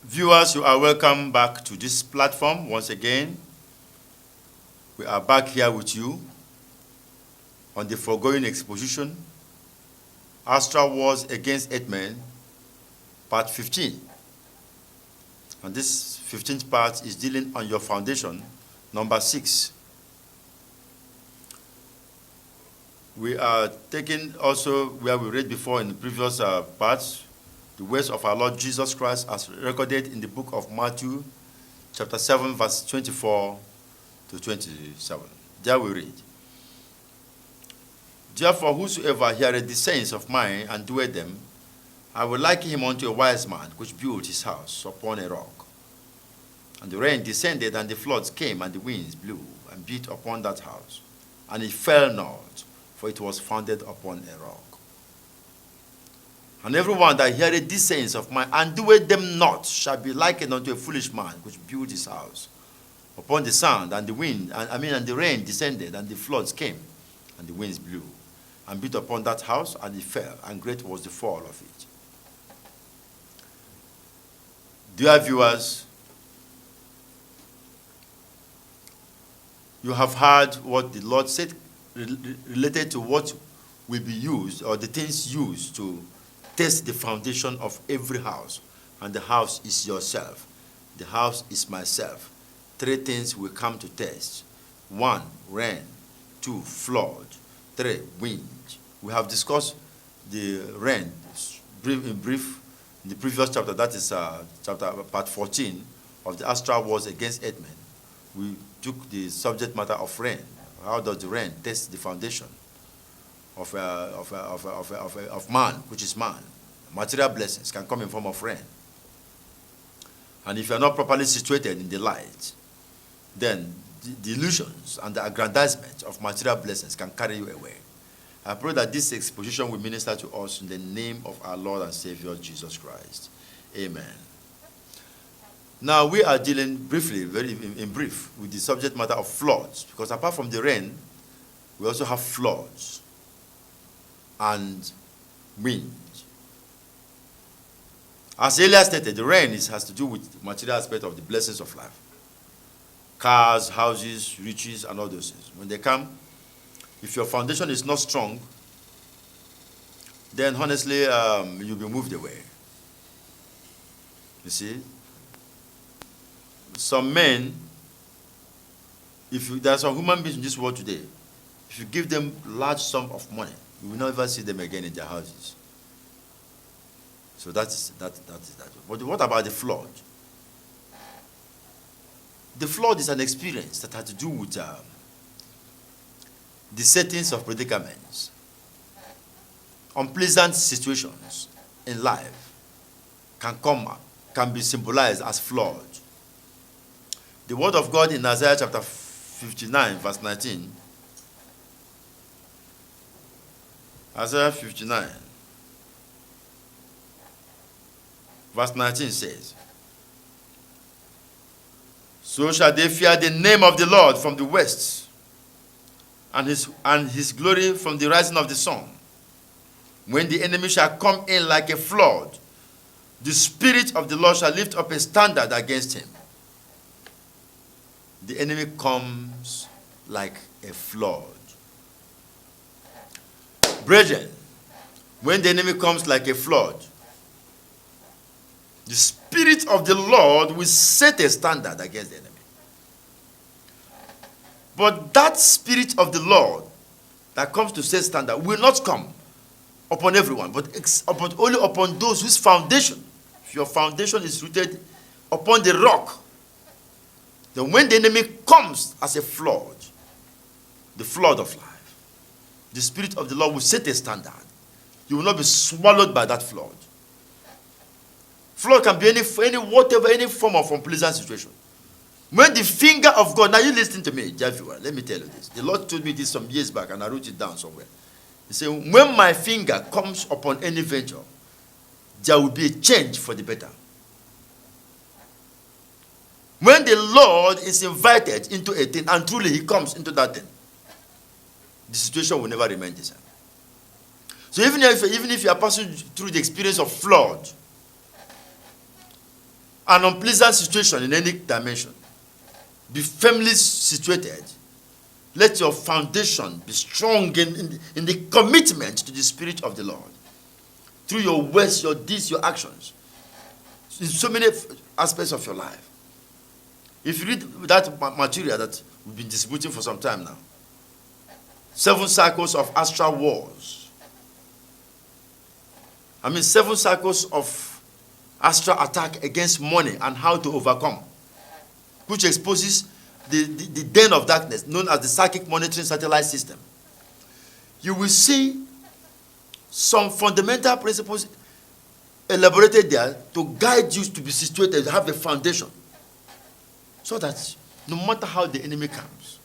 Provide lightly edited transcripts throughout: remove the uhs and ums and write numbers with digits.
Viewers, you are welcome back to this platform once again. We are back here with you on the foregoing exposition, Astral Wars Against Earthmen, part 15. And this 15th part is dealing on your foundation, number 6. We are taking also where we read before in the previous parts, the words of our Lord Jesus Christ as recorded in the book of Matthew, chapter 7, verse 24 to 27. There we read, "Therefore whosoever heareth the sayings of mine and doeth them, I will liken him unto a wise man which built his house upon a rock. And the rain descended, and the floods came, and the winds blew and beat upon that house. And it fell not, for it was founded upon a rock. And everyone that heareth these sayings of mine and doeth them not shall be likened unto a foolish man which built his house upon the sand, and the wind, and the rain descended, and the floods came, and the winds blew and beat upon that house, and it fell, and great was the fall of it." Dear viewers, you have heard what the Lord said related to what will be used, or the things used to test the foundation of every house. And the house is yourself. The house is myself. 3 things will come to test. 1, rain. 2, flood. 3, wind. We have discussed the rain in brief in the previous chapter. That is part 14 of the Astral Wars Against Earthmen. We took the subject matter of rain. How does the rain test the foundation of man, which is man? Material blessings can come in form of rain. And if you are not properly situated in the light, then the illusions and the aggrandizement of material blessings can carry you away. I pray that this exposition will minister to us in the name of our Lord and Savior Jesus Christ. Amen. Now we are dealing briefly, very in brief, with the subject matter of floods, because apart from the rain, we also have floods and wind. As earlier stated, the rain has to do with the material aspect of the blessings of life. Cars, houses, riches, and all those things. When they come, if your foundation is not strong, then honestly, you'll be moved away. You see? Some men, there are some human beings in this world today, if you give them large sum of money, you will never see them again in their houses. So that is that. But what about the flood? The flood is an experience that has to do with the settings of predicaments, unpleasant situations in life can be symbolized as flood. The word of God in Isaiah chapter 59, verse 19. Isaiah 59, verse 19 says, "So shall they fear the name of the Lord from the west, and his glory from the rising of the sun. When the enemy shall come in like a flood, the Spirit of the Lord shall lift up a standard against him." The enemy comes like a flood. Brethren, when the enemy comes like a flood, the Spirit of the Lord will set a standard against the enemy. But that Spirit of the Lord that comes to set standard will not come upon everyone, but only upon those whose foundation, if your foundation is rooted upon the rock, then when the enemy comes as a flood, the flood of life, the Spirit of the Lord will set a standard. You will not be swallowed by that flood. Flood can be any form of unpleasant situation. When the finger of God, now you listen to me, Javier, let me tell you this. The Lord told me this some years back, and I wrote it down somewhere. He said, when my finger comes upon any venture, there will be a change for the better. When the Lord is invited into a thing, and truly he comes into that thing, the situation will never remain the same. So even if you are passing through the experience of flood, an unpleasant situation in any dimension, be firmly situated. Let your foundation be strong in the commitment to the Spirit of the Lord. Through your words, your deeds, your actions. In so many aspects of your life. If you read that material that we've been distributing for some time now, 7 cycles of astral wars. 7 cycles of astral attack against money and how to overcome, which exposes the den of darkness known as the psychic monitoring satellite system. You will see some fundamental principles elaborated there to guide you to be situated, to have a foundation, so that no matter how the enemy comes,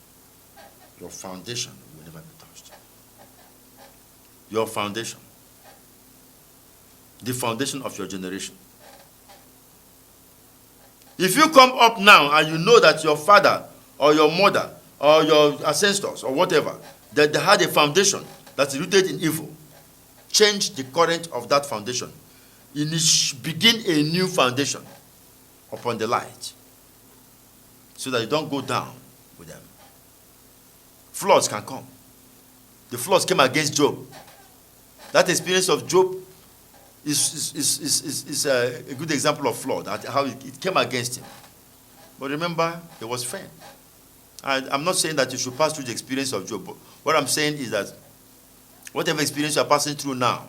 your foundation will never be touched. Your foundation. The foundation of your generation. If you come up now and you know that your father or your mother or your ancestors or whatever, that they had a foundation that's rooted in evil, change the current of that foundation. Begin a new foundation upon the light, so that you don't go down with them. Floods can come. The floods came against Job. That experience of Job is a good example of flood, how it came against him. But remember, it was fair. I'm not saying that you should pass through the experience of Job, but what I'm saying is that whatever experience you are passing through now,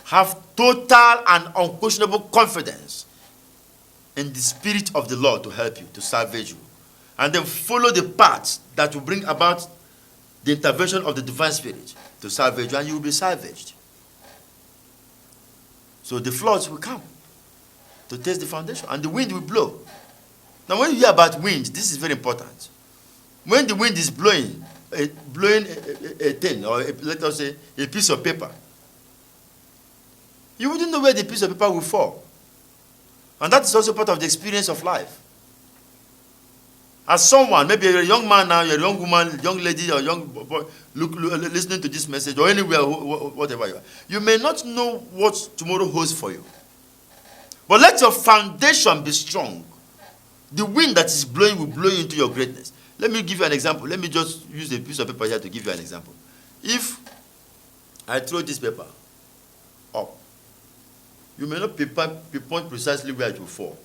have total and unquestionable confidence in the Spirit of the Lord to help you, to salvage you. And then follow the path that will bring about the intervention of the divine Spirit to salvage you, and you will be salvaged. So the floods will come to test the foundation, and the wind will blow. Now when you hear about wind, this is very important. When the wind is blowing a thing, or let us say a piece of paper, you wouldn't know where the piece of paper will fall. And that is also part of the experience of life. As someone, maybe you're a young man now, you're a young woman, young lady, or young boy, listening to this message, or anywhere, whatever you are, you may not know what tomorrow holds for you. But let your foundation be strong. The wind that is blowing will blow you into your greatness. Let me give you an example. Let me just use a piece of paper here to give you an example. If I throw this paper up, you may not pinpoint precisely where it will fall.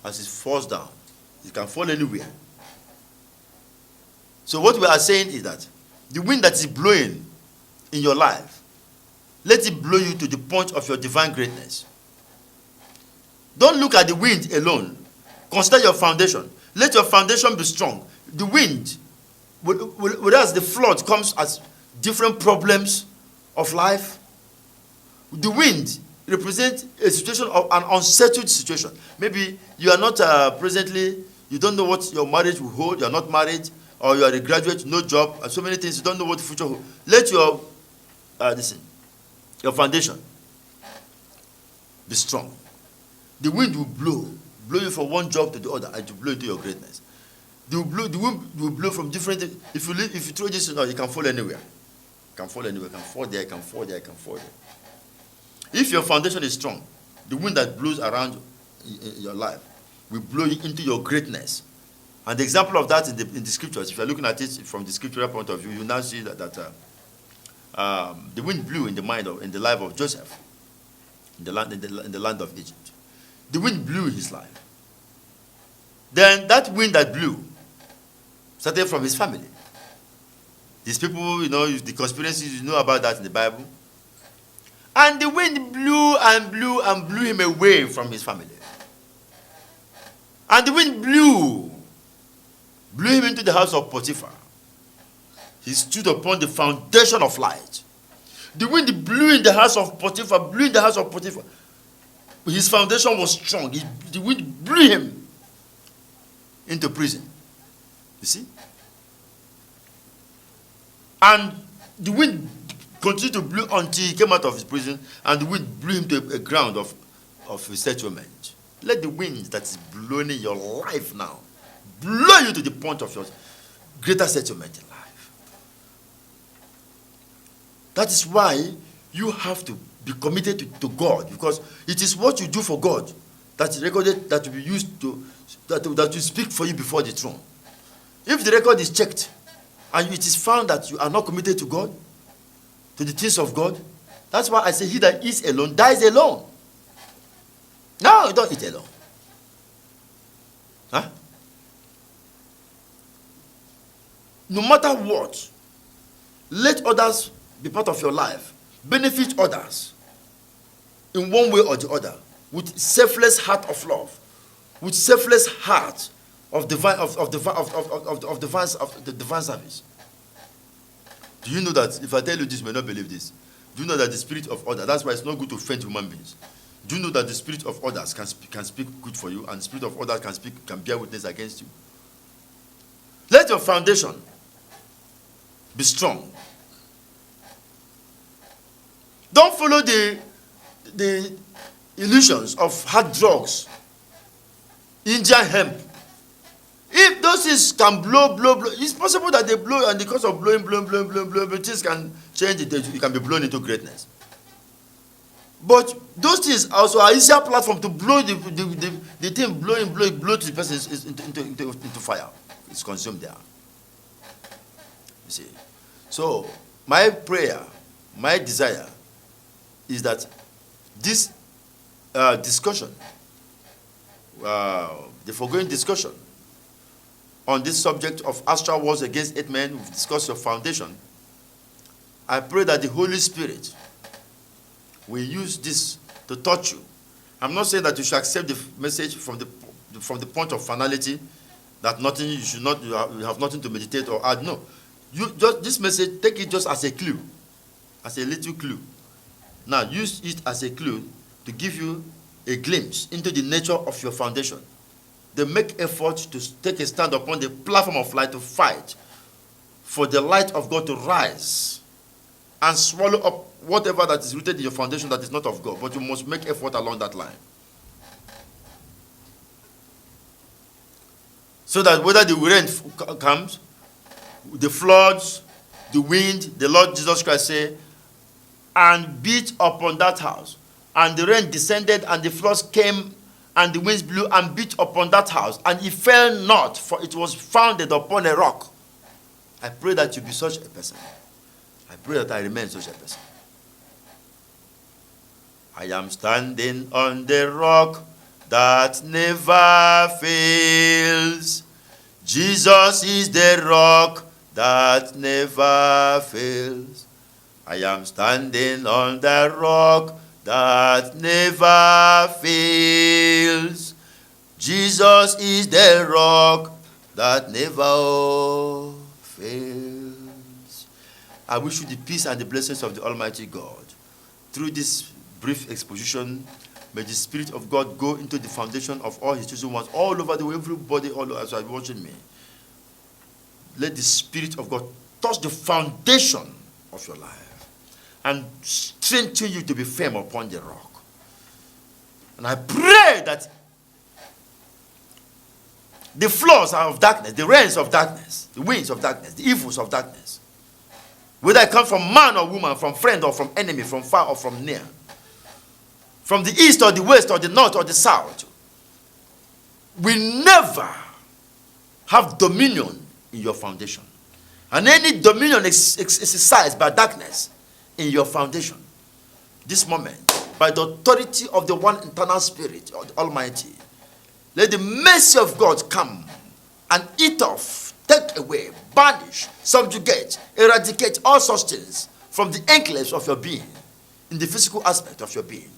As it falls down. It can fall anywhere. So what we are saying is that the wind that is blowing in your life, let it blow you to the point of your divine greatness. Don't look at the wind alone. Consider your foundation. Let your foundation be strong. The wind, whereas the flood comes as different problems of life, the wind represents a situation of an unsettled situation. Maybe you are not presently, you don't know what your marriage will hold, you are not married, or you are a graduate, no job, and so many things, you don't know what the future holds. Let your foundation be strong. The wind will blow you from one job to the other, and to blow into your greatness. The wind will blow from different things. If you throw this, you can fall anywhere. You can fall anywhere, you can fall there, you can fall there, you can fall there. If your foundation is strong, the wind that blows around your life will blow you into your greatness. And the example of that in the scriptures, if you're looking at it from the scriptural point of view, you now see that the wind blew in the life of Joseph, in the land of Egypt. The wind blew in his life. Then that wind that blew started from his family. These people, the conspiracies, you know about that in the Bible. And the wind blew and blew and blew him away from his family. And the wind blew him into the house of Potiphar. He stood upon the foundation of light. The wind blew in the house of Potiphar, His foundation was strong. The wind blew him into prison. You see? And the wind continued to blow until he came out of his prison, and the wind blew him to a ground of resettlement. Let the wind that is blowing in your life now blow you to the point of your greater settlement in life. That is why you have to be committed to God, because it is what you do for God that's recorded, that will be used to, that will speak for you before the throne. If the record is checked, and it is found that you are not committed to God, to the things of God, that's why I say he that eats alone dies alone. No, you don't eat alone. Huh? No matter what, let others be part of your life. Benefit others in one way or the other, with selfless heart of love, with selfless heart of divine divine service. Do you know that if I tell you this, you may not believe this? Do you know that the spirit of others, that's why it's not good to offend human beings. Do you know that the spirit of others can speak good for you, and the spirit of others can bear witness against you? Let your foundation be strong. Don't follow the illusions of hard drugs, Indian hemp. If those things can blow, it's possible that they blow, and because of blowing, things can change it. You can be blown into greatness. But those things also are easier platform to blow the thing, blow to the person into fire. It's consumed there. You see. So my prayer, my desire is that this discussion, the foregoing discussion on this subject of astral wars against 8 men, we've discussed your foundation. I pray that the Holy Spirit will use this to touch you. I'm not saying that you should accept the message from the point of finality, that nothing, you have nothing to meditate or add. No, you just this message, take it just as a clue, as a little clue. Now use it as a clue to give you a glimpse into the nature of your foundation. They make effort to take a stand upon the platform of light to fight for the light of God to rise and swallow up whatever that is rooted in your foundation that is not of God. But you must make effort along that line. So that whether the rain comes, the floods, the wind, the Lord Jesus Christ say, and beat upon that house. And the rain descended, and the floods came, and the winds blew and beat upon that house. And it fell not, for it was founded upon a rock. I pray that you be such a person. I pray that I remain such a person. I am standing on the rock that never fails. Jesus is the rock that never fails. I am standing on the rock that never fails. Jesus is the rock that never fails. I wish you the peace and the blessings of the Almighty God. Through this brief exposition, may the Spirit of God go into the foundation of all his chosen ones all over the world, everybody all over, as you are watching me. Let the Spirit of God touch the foundation of your life and strengthen you to be firm upon the rock. And I pray that the flaws of darkness, the rains of darkness, the winds of darkness, the evils of darkness, whether it comes from man or woman, from friend or from enemy, from far or from near, from the east or the west or the north or the south, will never have dominion in your foundation. And any dominion exercised by darkness in your foundation, this moment, by the authority of the one internal Spirit of the Almighty, let the mercy of God come and eat off, take away, banish, subjugate, eradicate all such things from the enclaves of your being, in the physical aspect of your being,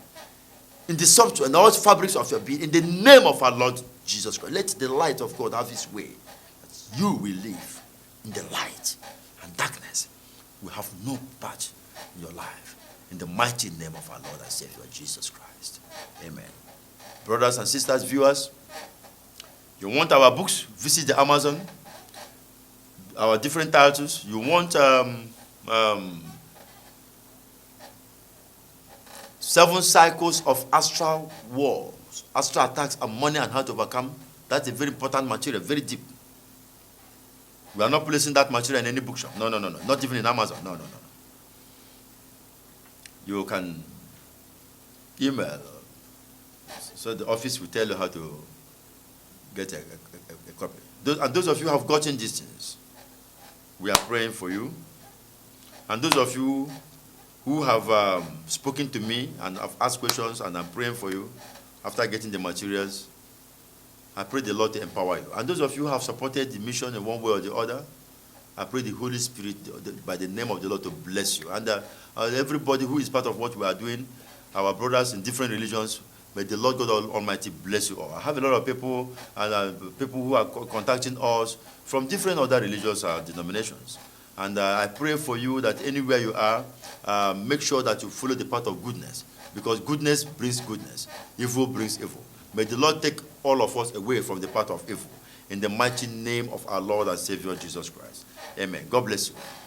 in the substance and all fabrics of your being, in the name of our Lord Jesus Christ. Let the light of God have his way. That you will live in the light, and darkness will have no part in your life. In the mighty name of our Lord and Savior Jesus Christ. Amen. Brothers and sisters, viewers, you want our books, visit the Amazon, our different titles. You want 7 cycles of astral wars, astral attacks and money and how to overcome. That's a very important material, very deep. We are not placing that material in any bookshop. No. Not even in Amazon. No. You can email, So the office will tell you how to get a copy. And those of you who have gotten these things, we are praying for you. And those of you who have spoken to me and have asked questions, and I'm praying for you after getting the materials, I pray the Lord to empower you. And those of you who have supported the mission in one way or the other, I pray the Holy Spirit, by the name of the Lord, to bless you. And everybody who is part of what we are doing, our brothers in different religions, may the Lord God Almighty bless you all. I have a lot of people, and people who are contacting us from different other religious denominations. And I pray for you that anywhere you are, make sure that you follow the path of goodness, because goodness brings goodness, evil brings evil. May the Lord take all of us away from the path of evil. In the mighty name of our Lord and Savior Jesus Christ. Amen. God bless you.